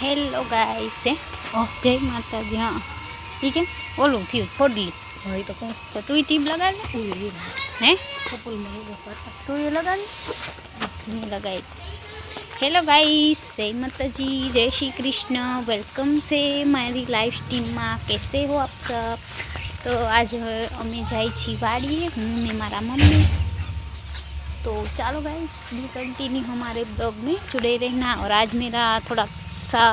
Hello guys જય માતાજી. હા એ કેમ ઓલું થયું ફોડલી ભાઈ તો કોણ તો તું ટીપ લગાડ હે કપલ તું એ લગાડ હું લગાવી. હેલો ગાઈસ જય માતાજી, જય શ્રી કૃષ્ણ, વેલકમ છે મારી લાઈવ સ્ટ્રીમમાં. कैसे हो आप सब? तो आज અમે જાય છીએ વાડીએ, હું ને મારા मम्मी. तो चलो गाइस बी कंटिन्यू हमारे ब्लॉग में जुड़े रहना. और आज मेरा थोड़ा सा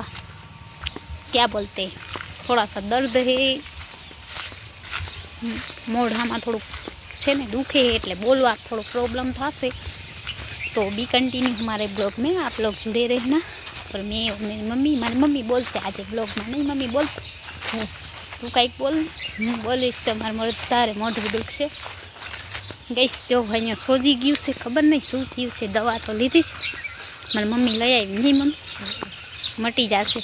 क्या बोलते हैं, थोड़ा सा दर्द है मोढ़ाમાં થોડુંક છે ને દુખે એટલે બોલવા થોડો પ્રોબ્લેમ થશે. तो बी कंटिन्यू हमारे ब्लॉग में आप लोग जुड़े रहना. और मैं और मेरी मम्मी, મારી મમ્મી બોલશે આજે બ્લોગમાં. નહીં મમ્મી બોલ, તું કંઈક બોલ, હું બોલીશ તમારે મળે તારે મોઢું દુખશે. ગઈશ જો અહીંયા સોજી ગયું છે, ખબર નહીં શું થયું છે. દવા તો લીધી છે, મારી મમ્મી લઈ આવી. નહીં મમ્મી મટી જશે,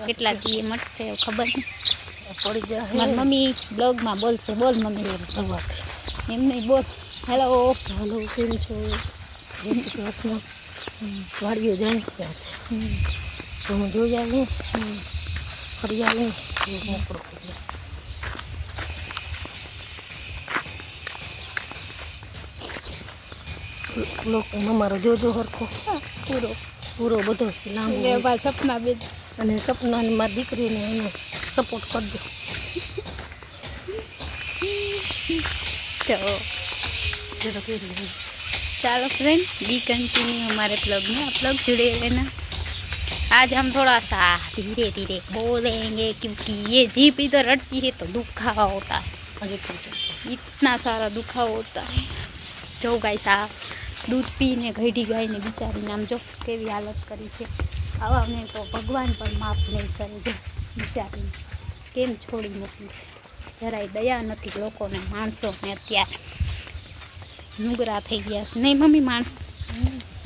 કેટલા દી મટશે ખબર નહીં. પડી જાય મારી મમ્મી બ્લોગમાં બોલશે. બોલ મમ્મી, દવા એમ નહીં બોલ. હેલો હાલો, કેમ છો? જય શ્રી કૃષ્ણ. વાડીએ જાય છે આજ તો હું જોઈ આવી, ફરી આવી મોકળો. લોકો અમારો જોજો હરખો પૂરો પૂરો બધો લાંબો સપના બેન અને સપનાની મારી દીકરીને એને સપોર્ટ કરજો. तो જરા કરી चलो फ्रेंड बी कंटिन्यू हमारे ब्लॉग में आप लोग जुड़े रहना. आज हम थोड़ा सा धीरे धीरे बोलेंगे क्योंकि ये जीभ इधर रटती है तो दुखावा होता है, इतना सारा दुखावा होता है. जो गाइस आ दूध पीने घड़ी गाय ने बिचारी नाम जो केवी हालत करी है. आवा ने तो भगवान पर माफ नहीं करे. जो बिचारी केम छोड़ी मूकी है, જરાય દયા નથી લોકોને, માણસોને. અત્યારે નુગરા થઈ ગયા છે. નહીં મમ્મી માણ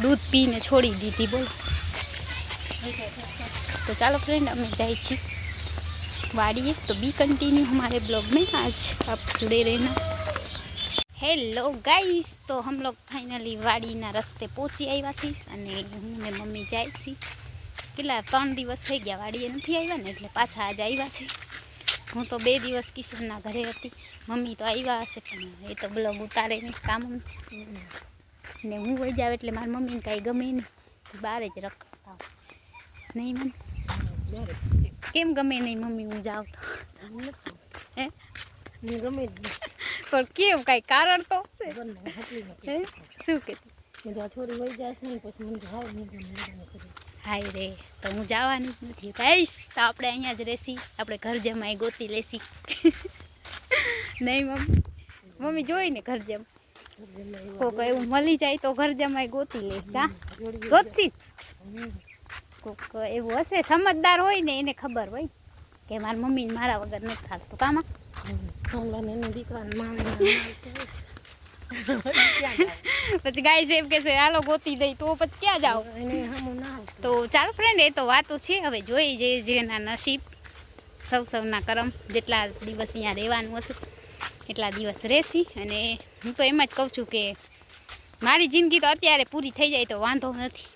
दूध पीने छोड़ी दी थी बोल. तो चलो फ्रेंड हमें जाए छी वाड़िए. तो बी कंटिन्यू हमारे ब्लॉग में आज आप जुड़े रहना. हेलो गाइस, तो हम लोग फाइनली वाड़ीना रस्ते पहुँची આવ્યા છીએ અને હું ને મમ્મી જાય छी. કેટલા 3 દિવસ થઈ ગયા વાડીએ નથી આવ્યા ને, એટલે પાછા આજ આવ્યા છે. હું તો 2 દિવસ કિશનના ઘરે હતી. મમ્મી તો આવ્યા હશે પણ એ તો બ્લોગ ઉતારે નહીં કામ ને. હું વહી જાવ એટલે મારી મમ્મીને કાંઈ ગમે નહીં, બહાર જ રખડતા હોય. નહીં મમ્મી કેમ ગમે નહીં મમ્મી હું જાઉં તો? હે ગમે પણ કેમ કાંઈ કારણ તો હશે. હે શું કહેતી? બધા છોરી વહી જાય છે ને પછી મને ભાવ નહીં ગમે. હાય રે, તો હું જવાની જ નથી. કહીશ તો આપણે અહીંયા જ રહેશી, આપણે ઘર જમાઈ ગોતી લેશી. નહીં મમ્મી, મમ્મી જોઈને ઘર જમ કોક એવું મળી જાય તો ઘર જમાઈ ગોતી લે. કા ગોતશી? કોક એવું હશે સમજદાર હોય ને, એને ખબર હોય કે મારી મમ્મીને મારા વગર નથી થાકતું. કામાં એની દીકરાને પછી ગાય એમ કે છે હાલો ગોતી દઈ, તો પછી ક્યાં જાઓ? તો ચાલો ફ્રેન્ડ, એ તો વાતો છે. હવે જોઈ જે જેના નસીબ, સૌના કરમ. જેટલા દિવસ અહીંયા રહેવાનું હશે એટલા દિવસ રહેશી. અને હું તો એમ જ કહું છું કે મારી જિંદગી તો અત્યારે પૂરી થઈ જાય તો વાંધો નથી.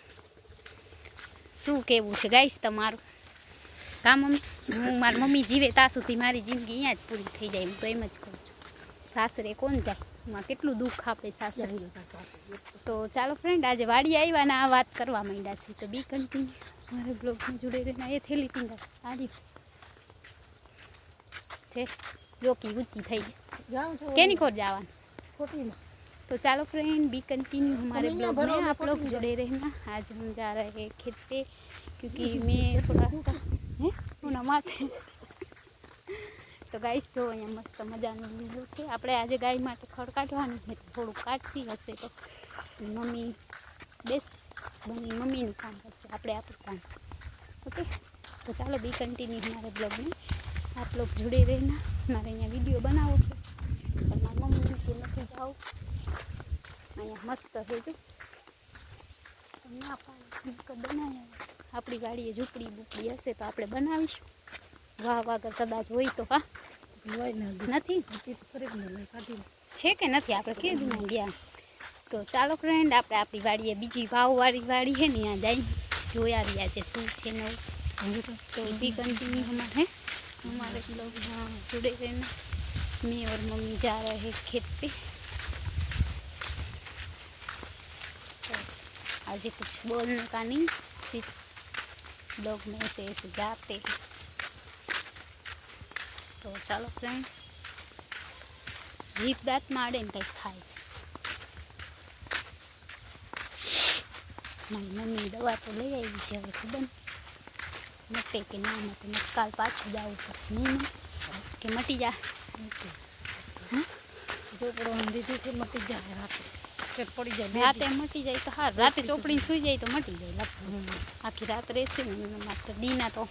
શું કહેવું છે ગાઈસ તમારું? કામ હું મારી મમ્મી જીવે ત્યાં સુધી મારી જિંદગી અહીંયા જ પૂરી થઈ જાય. હું તો એમ જ કહું છું. સાસરે કોણ જાય, એમાં કેટલું દુઃખ આપે સાસરે. તો ચાલો ફ્રેન્ડ, આજે વાડી આવ્યા ને આ વાત કરવા માંડ્યા છે. તો બી કન્ટિન્યુ મારે બ્લોગમાં જોડે રહેના. એ થેલી પીંડા આવી છે જોકી ઊંચી થઈ છે. કેની ખોર જવાનું ખોટીમાં. तो चलो फ्रेंड बी कंटिन्यू हमारे ब्लॉग में आप लोग जुड़े रहना. आज हम जा रहे हैं खेत पे क्योंकि मैं थोड़ा सा है उना माथे. તો ગાઈસ જો અહીંયા મસ્ત મજાનું લીલું છે. આપણે આજે ગાય માટે ખડ કાઢવાનું છે, થોડું કાઢસી હશે તો મમ્મી બેસ બની મમ્મીનું કામ કરશે, આપણે આપણું કામ. ઓકે, તો ચાલો બી કન્ટિન્યુ हमारे ब्लॉग में आप लोग जुड़े रहना. મારે અહીંયા વિડીયો બનાવો છે પણ મારી મમ્મી કે નથી જાઓ. અહીંયા મસ્ત છે જો ના પાણી બનાવ્યા. આપણી ગાડીએ ઝૂંપડી બૂપડી હશે તો આપણે બનાવીશું. વાહ વાગર કદાચ હોય તો. હા નથી છે કે નથી, આપણે કેદું ગયા. તો ચાલો ફ્રેન્ડ, આપણે આપણી વાડીએ બીજી વાવવાળી વાડી છે ને ત્યાં જઈ જોઈ આવ્યા છે શું છે નવું. समझे तो भी कंटिन्यू हमारे लोग यहाँ जुड़े रहना। मैं और मम्मी जा रहे हैं खेत पे। तो आज कुछ बोलने का नहीं, सिर्फ लोग में ऐसे जाते हैं। तो चलो फ्रेंड, जीप दांत मारे ने કંઈક થાય છે। મારી મમ્મી દવા તો લઈ આવી છે, હવે ખબર મટે કે ના મટે, કાલ પાછું જવું પડશે નહીં કે મટી જા। जो पड़वा दीदी से मटी जाए रात पेट पड़ी जाए રાતે મટી જાય તો સારું, રાતે ચોપડીને સૂઈ જાય તો મટી જાય। આખી રાત રહેશે ને માત્ર દીના તો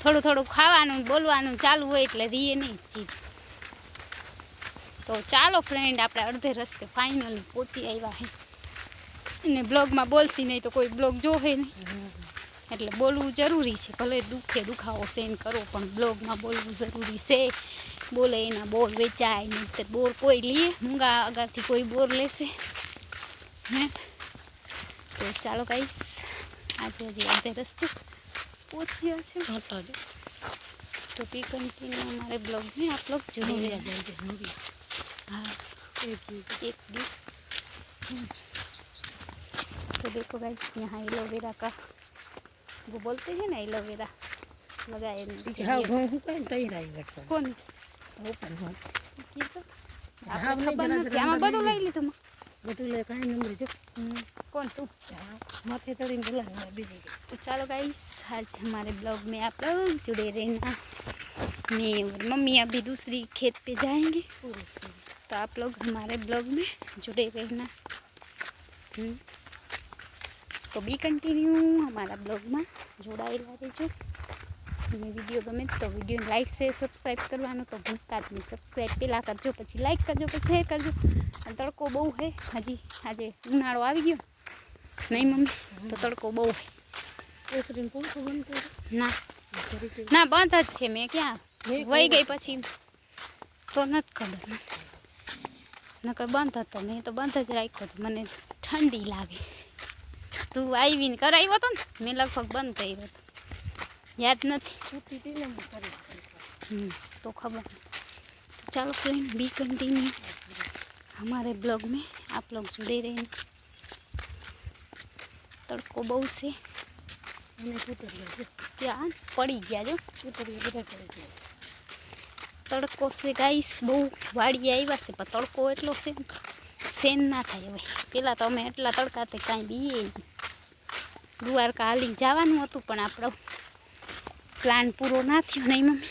થોડું થોડું ખાવાનું બોલવાનું ચાલુ હોય એટલે રીએ નહીં જીત। તો ચાલો ફ્રેન્ડ, આપણે અડધે રસ્તે ફાઇનલી પહોંચી આવ્યા છે અને બ્લોગમાં બોલશી નહીં તો કોઈ બ્લોગ જોવે નહીં, એટલે બોલવું જરૂરી છે। ભલે દુખે દુખાવો સહન કરો પણ બ્લોગમાં બોલવું જરૂરી છે। બોલે એના બોર વેચાય નહીં તો બોર કોઈ લે, મૂંગા આગળથી કોઈ બોર લેશે હે। તો ચાલો ગાઈસ, આજે હજી અડધે રસ્તે પહોંચ્યા છે। हटा दे तो भी कंटिन्यू हमारे ब्लॉग में आप लोग जुड़े रहिए। हाँ, एक भी। तो देखो गाइस, यहाँ एलोवेरा का वो बोलते हैं ना, एलोवेरा लगाए हाँ घूम कहीं तई रही बैठो कौन ओपन हो की तो हाँ, आपने खबर नहीं, न जरा क्या मैं जरा बदल ली तुम બધું લે કાંઈ નંબર જો कौन तू। માથે ચડીને બોલાવે બીજી तो चलो गाइस, आज हमारे ब्लॉग में आप लोग जुड़े रहना। मैं और मम्मी अभी दूसरी खेत पे जाएंगे, तो आप लोग हमारे ब्लॉग में जुड़े रहना। तो बी कंटिन्यू हमारा ब्लॉग में जोड़ाएला रहो। मैं वीडियो गमे तो वीडियो लाइक से सब्सक्राइब करवानो तो भूलता ज नहीं। सब्सक्राइब पहला करजो, पछी लाइक करजो, पछी शेर करजो। तड़को बहु है, हजी आज उनाळो आवी गयो नहीं मम्मी, तो तड़को बहु है। ઓસરીને પંખો બંધ કર્યો ना ना बंद ज छे। मैं क्या वही गई पछी तो नत खबर नकर बंद हतो, मैं तो बंद ज राख्यो तो मने ठंडी लागे। तू आवीने कराव्यो तो ने, मैं लगभग बंद थई रह्यो तो याद नहीं છૂટી હતી ને એમ કરી तो खबर। चलो फ्रेंड, बी कंटिन्यू हमारे ब्लॉग में आप लोग जुड़े रहें। तड़को बहु से અને કૂતરીઓ છે क्या पड़ी गया जो કૂતરીઓ બધા પડી ગયા तड़को से गाइस बहु वाड़ी आव्या से, पण तड़को एटलो से सेन ना थाय। हवे पेला तो अमे एटला तड़काते कांई बीए द्वारका हाली जवानुं हतुं पण आपणो प्लान पूरो ना थयो नहीं मम्मी।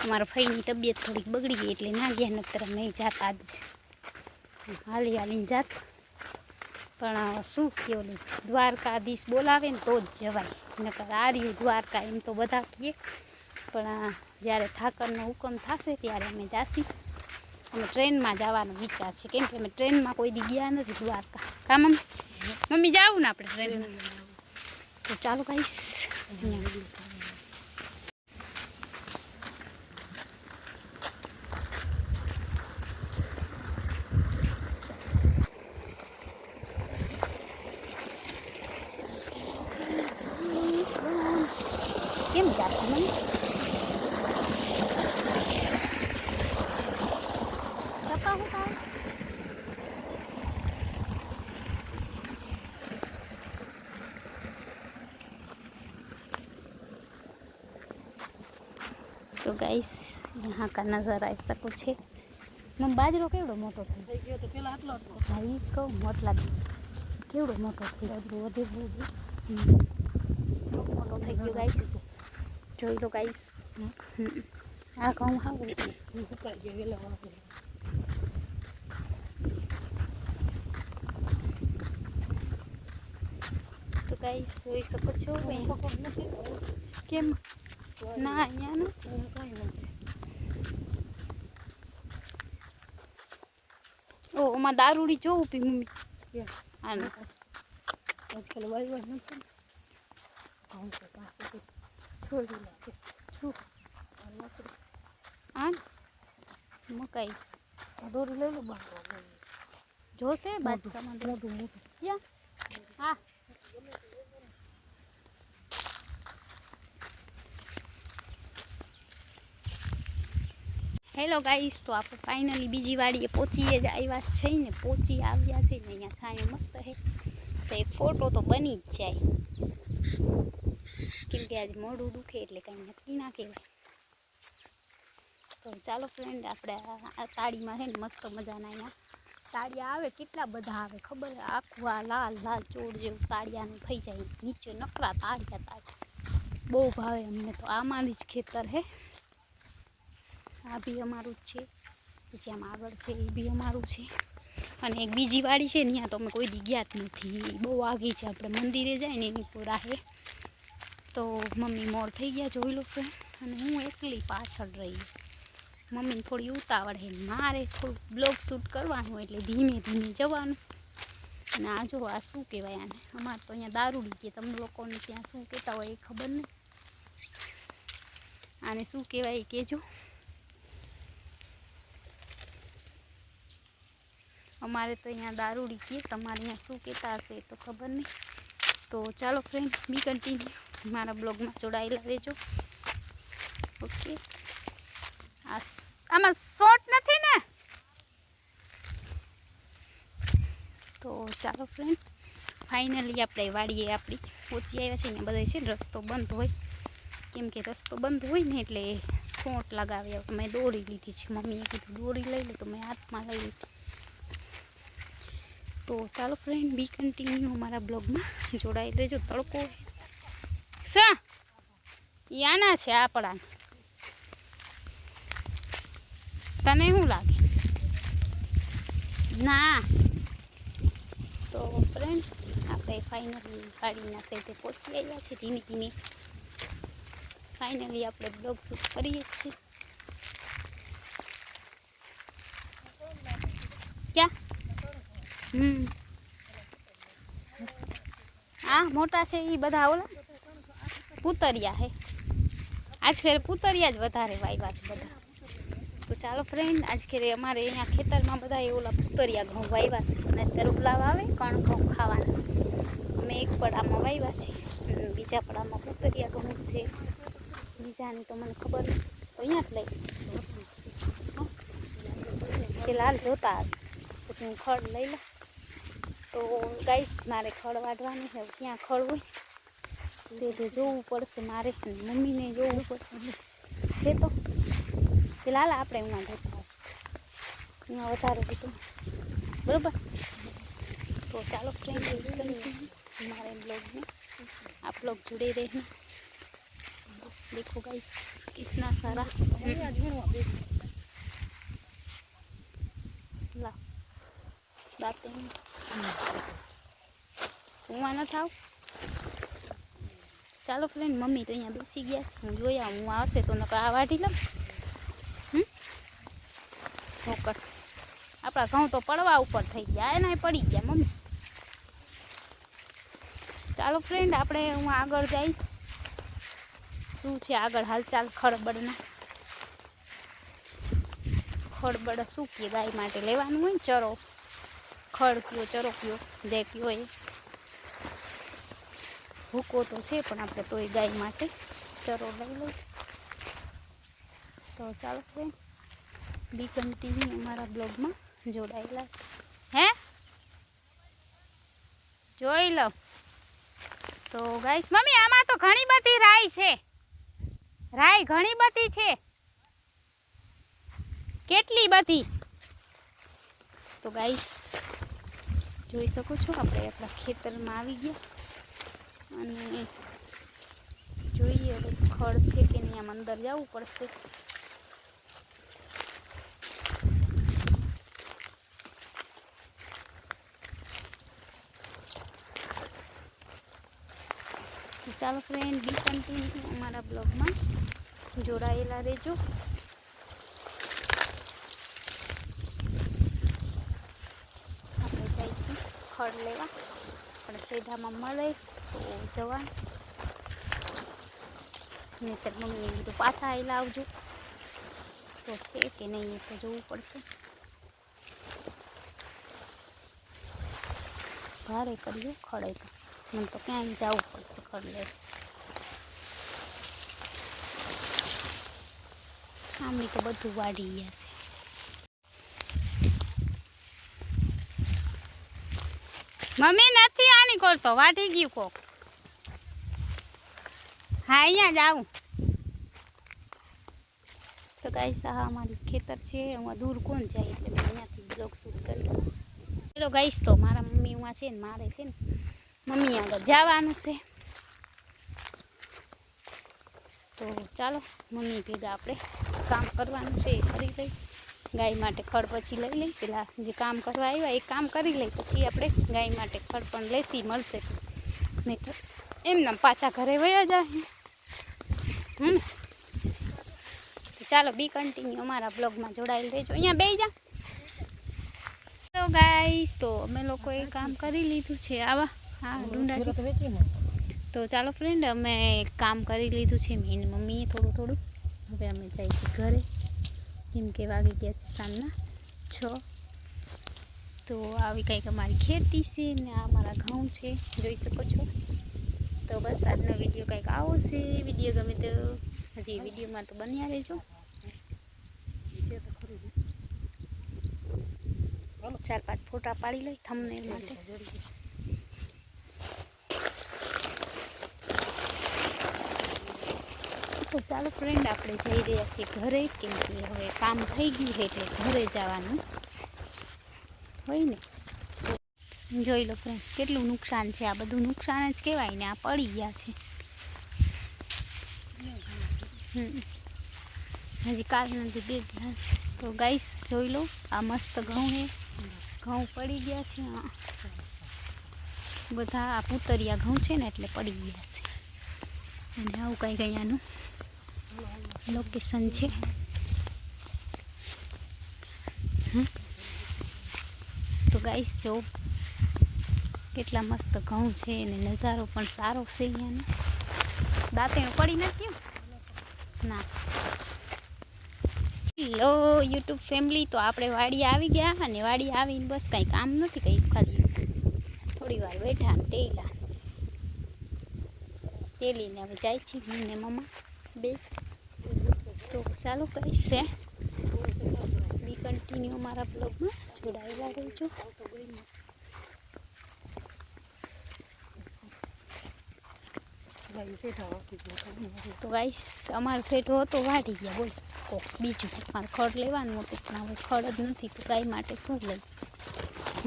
अमारा भाईनी तबियत थोड़ी बगड़ी गई एटले ना गया, नहींतर नहीं जाता आज हाली हालीने जात। पण शुं के ओલું દ્વારકાધીશ બોલાવે ને તો જ જવાય, નકર આ રહ્યું દ્વારકા એમ તો બધા કહે, પણ જ્યારે ઠાકરનો હુકમ થશે ત્યારે અમે જાસી। અમે ટ્રેનમાં જવાનો વિચાર છે, કેમ કે અમે ટ્રેનમાં કોઈ દી ગયા નથી દ્વારકા। કા મમ્મી? મમ્મી જાવું ને આપણે ટ્રેનમાં? તો ચાલો ગાઈસ, કેમ જાતી મમ્મી? ચપ્પા હું કાઢ तो गाइस, यहाँ का नज़ारा ऐसा कुछ है। मम बाजरो केवड़ो मोटो थई થઈ ગયો તો પેલા આટલો હતો हाँ ई ज कहूँ, मोटला केवड़ो मोटो थई બાજરો વધે બહુ मोटो थई गयो गाइस। જોઈ લો ગાઈસ, આ ઘઉં હાવ સુકાઈ ગયા વેલા વાળો તો ગાઈસ જોઈ શકો છો પકડ નથી કેમ ના અહીંયા ના હું કાંઈ નથી ઓ ઓમાં દારૂડી જોઉં પી મમ્મી ક્યાં આનું આજકાલ વાય નથી ઘઉં તો કાંઈ છોડી નાખે શું આ મકાઈ દોરી લઈ લો બાંધવા જોશે બાજકામાં મોટું મોટું ક્યાં હા હેલો ગાઈસ, તો આપણે ફાઇનલી બીજી વાડીએ પહોંચીએ જ આવ્યા છે ને પહોંચી આવ્યા છે ને અહીંયા છાંયો મસ્ત છે તો એક ફોટો તો બની જ જાય કેમ કે આજે મોઢું દુખે એટલે કંઈ નક્કી ના કહેવાય. તો ચાલો ફ્રેન્ડ, આપણે આ તાળીમાં છે ને મસ્ત મજાના અહીંયા તાળિયા આવે, કેટલા બધા આવે ખબર, આખું આ લાલ લાલ ચોળ જેવું તાળિયાનું થઈ જાય, નીચે નકરા તાળિયા બહુ ભાવે અમને. તો આમાંની જ ખેતર હે, આ બી અમારું જ છે, પછી આમ આગળ છે એ બી અમારું છે, અને એક બીજી વાડી છે ને ત્યાં તો અમે કોઈ દી ગયા જ નથી, બહુ આગી છે, આપણે મંદિરે જાય ને એની પૂરા છે. તો મમ્મી મોર થઈ ગયા જોઈ લો ફ્રેન્ડ, અને હું એકલી પાછળ રહી. મમ્મીને થોડી ઉતાવળ છે, મારે થોડુંક બ્લોગ શૂટ કરવાનું એટલે ધીમે ધીમે જવાનું. અને આ જો આ શું કહેવાય આને, અમારે તો અહીંયા દારૂડી કે તમે લોકોને ત્યાં શું કહેતા હોય એ ખબર નહીં, આને શું કહેવાય એ કહેજો. અમારે તો અહીંયા દારૂડી કહીએ, તમારે અહીંયા શું કહેતા હશે તો ખબર નહીં. તો ચાલો ફ્રેન્ડ, બી કન્ટિન્યુ, મારા બ્લોગમાં જોડાયેલા રહેજો. ઓકે, આમાં શોર્ટ નથી ને, તો ચાલો ફ્રેન્ડ, ફાઇનલી આપણે વાડીએ આપણી પહોંચી આવ્યા છે. અહીંયા બધા છે ને રસ્તો બંધ હોય, કેમ કે રસ્તો બંધ હોય ને એટલે શોર્ટ લગાવ્યા. મેં દોરી લીધી છે, મમ્મીએ કીધું દોરી લઈ લે તો મેં હાથમાં લઈ લીધી. તો ચાલો ફ્રેન્ડ, બી કન્ટિન્યુ અમારા બ્લોગમાં જોડાઈ લેજો. તડકો સા આના છે આપણા, તને શું લાગે? ના. તો ફ્રેન્ડ, આપણે ફાઇનલી ગાડીના સાઈડે પહોંચી આવ્યા છે ધીમે ધીમે. ફાઇનલી આપણે બ્લોગ શૂટ કરીએ જ છીએ. ક્યાં? હા, મોટા છે એ બધા ઓલા પૂતરિયા હે, આજકાલ પૂતરિયા જ વધારે વાવ્યા છે બધા. તો ચાલો ફ્રેન્ડ, આજકાલ અમારે અહીંયા ખેતરમાં બધા ઓલા પૂતરિયા ઘઉં વાવ્યા છે, અને અત્યારે ઉલાવા આવે કણ ઘઉં ખાવાના. અમે એક પડામાં વાવ્યા છે, બીજા પડામાં પૂતરિયા ઘઉં છે, બીજાની તો મને ખબર નહીં. તો અહીંયા જ લઈ લાલ જોતા આવે પછી હું ખડ લઈ લઉં. તો ગાઈસ, મારે ખડ વાઢવાનું છે, ક્યાં ખડ હોય સેઠે જોવું પડશે મારે, મમ્મીને જોવું પડશે છે. તો ફિલહાલ આપણે એમાં જતા એમાં વધારે બધું બરાબર. તો ચાલો ફ્રેન્ડ, हमारे ब्लॉग में आप लोग जुड़े रहना. देखो गाइस, कितना सारा ला बातें હું ના થાવ. ચાલો ફ્રેન્ડ, મમ્મી તો અહીંયા બેસી ગયા છે, હું જોયા હું આવશે તો નકર આ વાઢી લઉં. નોકર આપણા ઘઉં તો પડવા ઉપર થઈ ગયા, એના પડી ગયા મમ્મી. ચાલો ફ્રેન્ડ, આપણે હું આગળ જઈ, શું છે આગળ હાલચાલ ખડબડના. ખડબડ શું કહે, ગાય માટે લેવાનું હોય ને ચરો, ખડ કયો ચરો કયો જે કયો એ ભૂકો તો છે, પણ આપણે તો એ ગાય માટે ચરો લઈ લઈએ. તો ચાલો ફ્રેન્ડ, બી કન્ટિન્યુ અમારા બ્લોગમાં જોડાયેલા. હે જોઈ લો. તો ગાઈસ, મમ્મી આમાં તો ઘણી બધી રાઈ છે, રાઈ ઘણી બધી છે, કેટલી બધી. તો ગાઈસ, જોઈ શકો છો આપણે આપણા ખેતરમાં આવી ગયા, અને જોઈએ હવે ખડ છે કે નહીં, આમ અંદર જવું પડશે. ચાલો ફ્રેન્ડ, બી કન્ટિન્યુ અમારા બ્લોગમાં જોડાયેલા રહેજો. આપણે જઈશું ખડ લેવા, પણ સીધામાં મળે તો જવા, નહીંતર મમ્મી એમ કીધું પાછા આવેલા આવજો. તો છે કે નહીં એ તો જોવું પડશે. ભારે કર્યું ખડે તો મને તો ક્યાંય જવું પડશે ખડ લેવા. આમ મમ્મી તો બધું વાઢી ગયા છે. મમ્મી નથી આની કરતો, વાઢી ગયું કોક. હા અહીંયા જ આવું. તો ગાઈસ આ અમારી ખેતર છે, એમાં દૂર કોણ જાય એટલે મેં અહીંયાથી બ્લોગ શૂટ કર્યો. ચલો ગાઈસ, તો મારા મમ્મી ઉમાં છે ને મારે છે ને મમ્મી આગળ જવાનું છે. તો ચાલો મમ્મી ભેગા આપણે કામ કરવાનું છે એ કરી લઈ. ગાય માટે ખડ પછી લઈ લઈ. પેલા જે કામ કરવા આવ્યા એ કામ કરી લઈ, પછી આપણે ગાય માટે ખડ પણ લેસી મળશે, નહીં તો એમને પાછા ઘરે વયા જાય. તો ચાલો બી કન્ટિન્યુ અમારા બ્લોગમાં જોડાયેલ રહેજો. અહીંયા બેસી જા. તો ગાઈસ, તો અમે લોકોએ કામ કરી લીધું છે. આવા હા ડુંડા. તો ચાલો ફ્રેન્ડ, અમે કામ કરી લીધું છે મેં ને મમ્મીએ થોડું થોડું. હવે અમે જઈશું ઘરે, કેમ કે વાગી ગયા છે સાંજના 6. તો આવી કંઈક અમારી ખેતી છે ને આ અમારા ઘઉં છે, જોઈ શકો છો. તો બસ આજનો વિડીયો કંઈક આવો છે. વિડીયો ગમે તો હજી વિડીયોમાં તો બન્યા રહેજો. 4-5 ફોટા પાડી લઈ થંબનેલ માટે. તો ચાલો ફ્રેન્ડ, આપણે જઈ રહ્યા છીએ ઘરે, કેમ કે હવે કામ થઈ ગયું છે એટલે ઘરે જવાનું હોય ને. જોઈ લો ફ્રેન્ડ, કેટલું નુકસાન છે. આ બધું નુકસાન જ કહેવાય ને. આ પડી ગયા છે. હજી કાલ નથી 2 દિવસ. તો ગાઈસ જોઈ લો, આ મસ્ત ઘઉં છે. ઘઉં પડી ગયા છે બધા. આ પૂતરિયા ઘઉં છે ને એટલે પડી ગયા છે. અને આવું કંઈક અહીંયાનું લોકેશન છે. તો ગાઈસ જો કેટલા મસ્ત ઘઉં છે અને નજારો પણ સારો છે અહીંયાનો. દાંતેણું પડી નથી ના. હેલો યુટ્યુબ ફેમિલી, તો આપણે વાડી આવી ગયા. અને વાડી આવીને બસ કાંઈ કામ નથી કંઈ, ખાલી થોડી વાર બેઠા ને તેલીને હવે જાય છે ને મમ્મા બે. તો ચાલો કહીશ છે બી કન્ટિન્યુ અમારા બ્લોગમાં જોડાયેલા રહેજો. તો ગાઈસ અમારો સેટો હતો વાઢી ગયા. બોલ કોક બીજું મારે ખડ લેવાનું હતું, પણ હવે ખડ જ નથી તો ગાય માટે શું લઈ.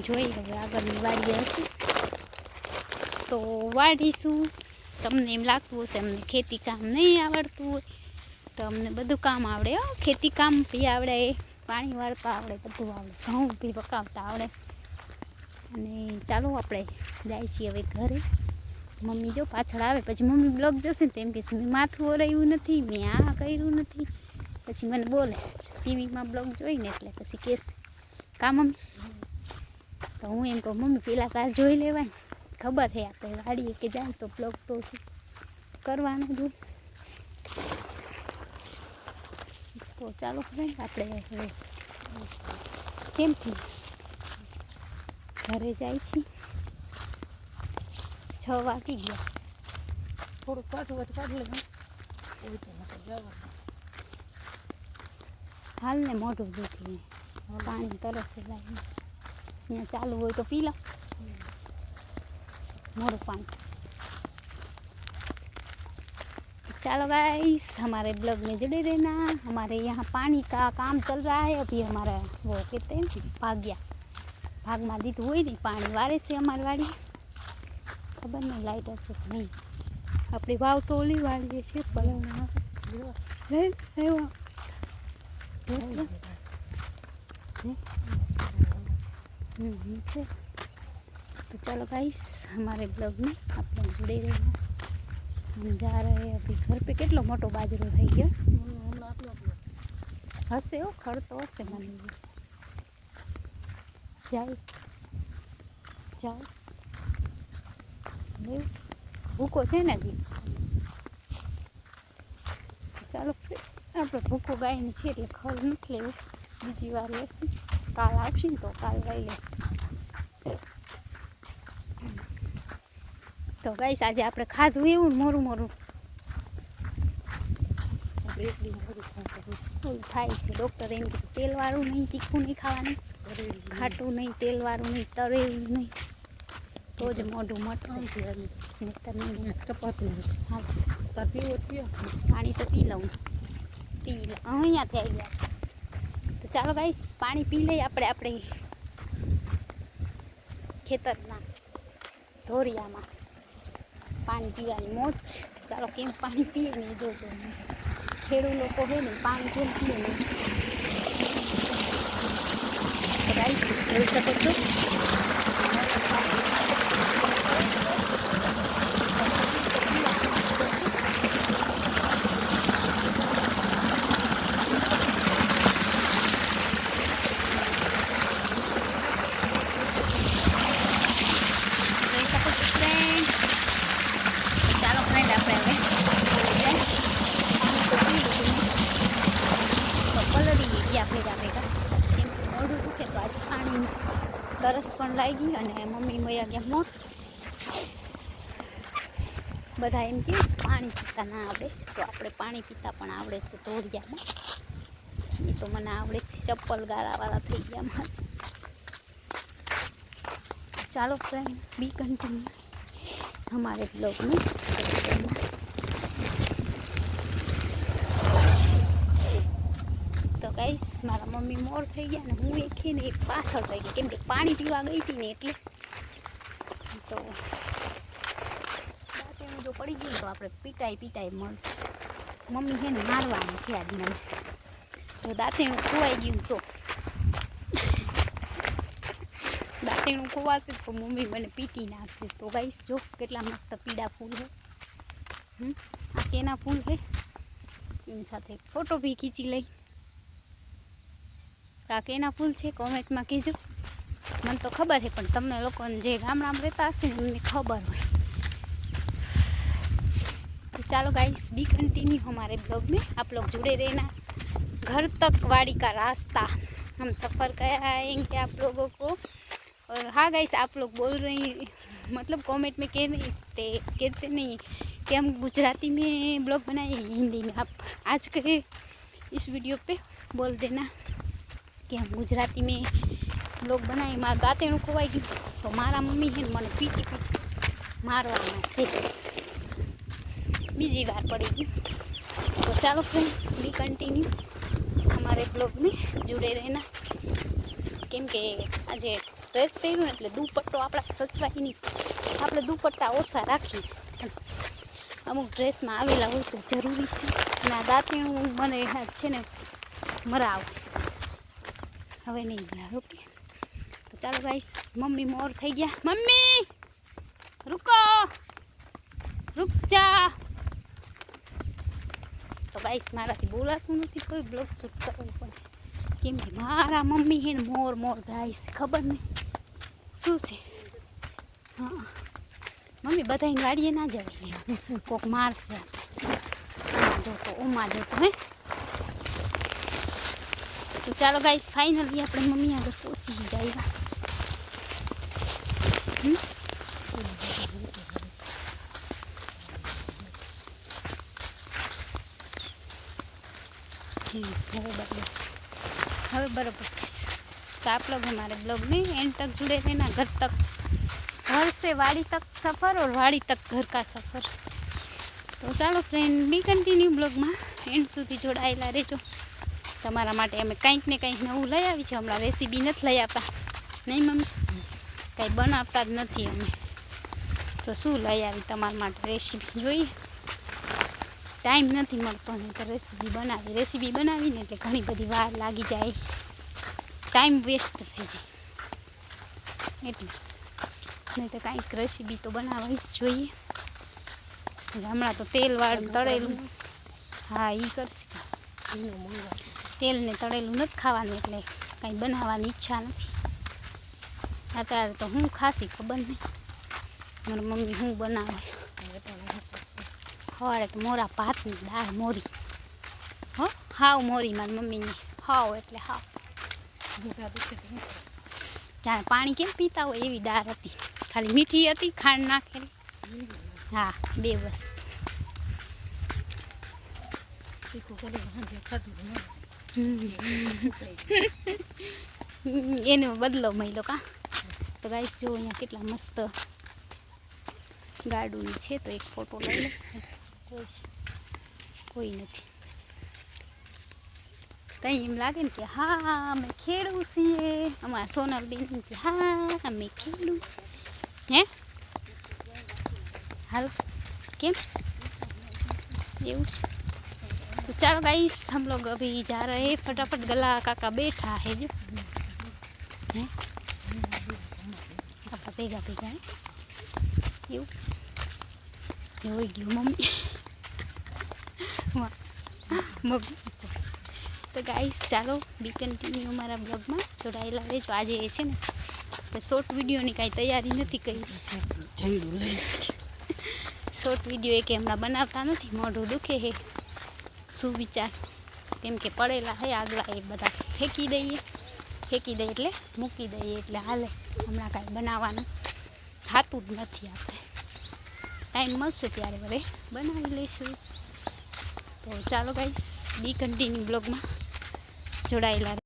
જોઈ હવે આગળની વાડી હશે તો વાઢીશું. તમને એમ લાગતું હશે અમને ખેતી કામ નહીં આવડતું હોય, તો અમને બધું કામ આવડે. ખેતી કામ બી આવડે, પાણી વાળતા આવડે, બધું આવડે. ઘઉં બી પકાવતા આવડે. અને ચાલો આપણે જાય છીએ હવે ઘરે. મમ્મી જો પાછળ આવે, પછી મમ્મી બ્લોગ જશે ને તેમ કહેશે મેં માથું ઓરાયું નથી, મેં આ કર્યું નથી. પછી મને બોલે ટીવીમાં બ્લોગ જોઈને, એટલે પછી કહેશે કા મમ્મી. તો હું એમ કહું મમ્મી પેલા તાર જોઈ લેવાય, ખબર છે આપણે વાડીએ કે જાય તો બ્લોગ તો કરવાનું જ. તો ચાલો ફ્રેન્ડ, આપણે હવે કેમથી ઘરે જાય છીએ. 6 વાગી ગયા. થોડુંક પાછું કાઢી લેવું. હાલ ને મોઢું દૂધી પાણી તરસે લાવી. અહીંયા ચાલુ હોય તો પી લો मोड़ो पानी। चलो गाइस हमारे ब्लॉग में जुड़े रहना। हमारे यहाँ पानी का काम चल रहा है। अभी हमारा वो कहते हैं भाग में दी तो हुई नहीं पानी वारे से हमारी वाड़ी खबर नहीं लाइट हसे नहीं अपनी वाव तो ओली वाड़ी है तो चलो गाइस हमारे ब्लॉग में आप लोग जुड़े रहना। हम जा रहे हैं अभी घर पे। કેટલો મોટો બાજરો થઈ ગયો હશે હો ખડ તો હશે મને જાય જાઓ ભૂકો છે ને જી ચાલો આપણે ભૂકો ગાયને છે એટલે ખડ નથી લેવું બીજી વાર લેશું કાલ આવશે ને તો કાલ લઈ લેશું। तो गाइस आज આપણે ખાધું એવું મોરું મોરું એવું થાય છે. ડૉક્ટર એમ કીધું તેલવાળું નહીં, તીખું નહીં ખાવાનું, ખાટું નહીં, તેલવાળું નહીં, તળેલું નહીં, તો જ મોઢું મટશે. નહીંતર નહીં. હા, પાણી તો પી લઉં. અહીંયાથી આવી ગયા. તો ચાલો ગાઈસ પાણી પી લઈએ આપણે ખેતરના ધોરિયામાં. પાણી પીવાની મોજ. ચાલો કેમ પાણી પીએ ને એ જોજો. ખેડૂત લોકો હોય ને પાણી કેમ પીએ ને. તો ગાઈસ જોઈ શકો છો. તરસ પણ લાગી અને મમ્મી મયા ગયા મોર. બધા એમ કે પાણી પીતા ના આવડે, તો આપણે પાણી પીતા પણ આવડે છે ધોરિયામાં. એ તો મને આવડે છે, ચપ્પલ ગાળાવાળા થઈ ગયા મારે. ચાલો ફ્રેન્ડ બી કન્ટિન્યુ हमारे ब्लॉग में. તો ગાઈસ મારા મમ્મી મોર થઈ ગયા ને હું એકી ને એક પાછળ થઈ ગઈ, કેમ કે પાણી પીવા ગઈ હતી ને એટલે. તો દાંતેણું જો પડી ગયું તો આપણે પીટાઈ મળશે. મમ્મી છે ને મારવાની છે આજ મને. તો દાંતેણું ખોવાઈ ગયું તો દાંતેણું ખોવાશે તો મમ્મી મને પીટી નાખશે. તો ગાઈસ જો કેટલા મસ્ત પીળા ફૂલ છે. આ કેના ફૂલ છે એની સાથે એક ફોટો બી ખીચી લઈ. આ કેના ફૂલ છે કોમેન્ટમાં કહેજો. મને તો ખબર છે પણ તમને લોકોને જે ગામડામાં રહેતા હશે ને એમને ખબર હોય. तो चलो गाइस बी कंटिन्यू हमारे ब्लॉग में, आप लोग जुड़े रहना. घर तक वाड़ी का रास्ता हम सफ़र कराएंगे आप लोगों को. और हाँ गाइस आप लोग बोल रहे हैं, मतलब कमेंट में कहते नहीं कि हम गुजराती में ब्लॉग बनाए हिंदी में. आप आज के इस वीडियो पे बोल देना कि हम गुजराती में ब्लॉग बनाए. मारा दांतेणुं खोवाई गयुं तो मारा मम्मी है मने पीटी मारवाना छे, बीजी बार पड़ी गई. तो चलो फ्रेंड बी कंटिन्यू हमारे ब्लॉग में जुड़े रहना. केम के आज ड्रेस पहर्યું એટલે દુપટ્ટો આપણા સચવાય નહીં. આપણે દુપટ્ટા ઓછા રાખીએ, અમુક ડ્રેસમાં આવેલા હોય તો જરૂરી છે. અને આ દાંતેણું મને છે ને મરાવે, હવે નહીં મરાવે. ઓકે તો ચાલો ગાઈસ મમ્મી મોર થઈ ગયા. મમ્મી રૂક જા. તો ગાઈસ મારાથી બોલાતું નથી, કોઈ બ્લોગ શૂટ કરવું પડે કેમ કે મારા મમ્મી હે ને મોર ગાઈસ ખબર નહીં શું છે. હા મમ્મી બધાની ગાડીએ ના જવાય, કોક મારશે જો તો ઓમાં જો તો. હે તો ચાલો ગાઈસ ફાઇનલી આપણે મમ્મી આગળ પહોંચી જાય. હવે बराबर છે. तो आप लोग हमारे ब्लॉग में एंड तक जुड़े रहना. घर से वाड़ी तक सफ़र और वाड़ी तक घर का सफ़र. तो चलो फ्रेंड बी कंटिन्यू ब्लॉग में एंड सुधी जोड़ाયેલા રહેજો. તમારા માટે અમે કંઈક ને કંઈક નવું લઈ આવી છે. હમણાં રેસીપી નથી લઈ આવતા, નહીં મમ્મી? કંઈ બનાવતા જ નથી અમે, તો શું લઈ આવી તમારા માટે રેસીપી જોઈએ. ટાઈમ નથી મળતો નહીં તો રેસીપી બનાવીને એટલે ઘણી બધી વાર લાગી જાય, ટાઈમ વેસ્ટ થઈ જાય. એટલે નહીં તો કાંઈક રેસીપી તો બનાવવી જ જોઈએ. હમણાં તો તેલવાળું તળેલું, હા એ કરશે. તેલ ને તળેલું નથી ખાવાનું એટલે કાંઈ બનાવવાની ઈચ્છા નથી. અત્યારે તો હું ખાસી ખબર નહીં મારી મમ્મી શું બનાવે. સવારે તો મોરા ભાતની દાળ મોરી, હો હાવ મોરી મારી મમ્મીની, હાવ એટલે હાવ જાણે પાણી કેમ પીતા હોય એવી દાળ હતી, ખાલી મીઠી હતી, ખાંડ નાખેલી. હા 2 વસ્તુ. તીખું કરે સાંજે ખાધું એનો બદલો મળ્યો કા. તો ગાઈસ જો અહીંયા કેટલા મસ્ત ગાર્ડન છે. તો એક ફોટો લઈ લો. કોઈ નથી. તઈ એમ લાગે ને કે હા અમે ખેડું છીએ. અમારા સોનલબેન કે હા અમે ખેડું હે हाल केम ये तो चलो गाइस हम लोग अभी जा रहे हैं फटाफट. गला काका बैठा है जो हैं पापा भेगा भेगा है એવું જોઈ ગયું મમ્મી મમ્મી. તો ગાઈસ ચાલો બી કન્ટિન્યુ અમારા બ્લોગમાં જોડાયેલા રહેજો. આજે એ છે ને શોર્ટ વિડીયોની કાંઈ તૈયારી નથી કરી. શોર્ટ વિડીયો કે હમણાં બનાવતા નથી. મોઢું દુખે હે સુવિચાર કેમ કે પડેલા હે આગલા એ બધા ફેંકી દઈએ એટલે મૂકી દઈએ એટલે હાલે. હમણાં કાંઈ બનાવવાનું થતું જ નથી. આપણે ટાઈમ મળશે ત્યારે બધે બનાવી લઈશું. તો ચાલો ગાઈસ બી કન્ટિન્યુ બ્લોગમાં જોડાયેલા.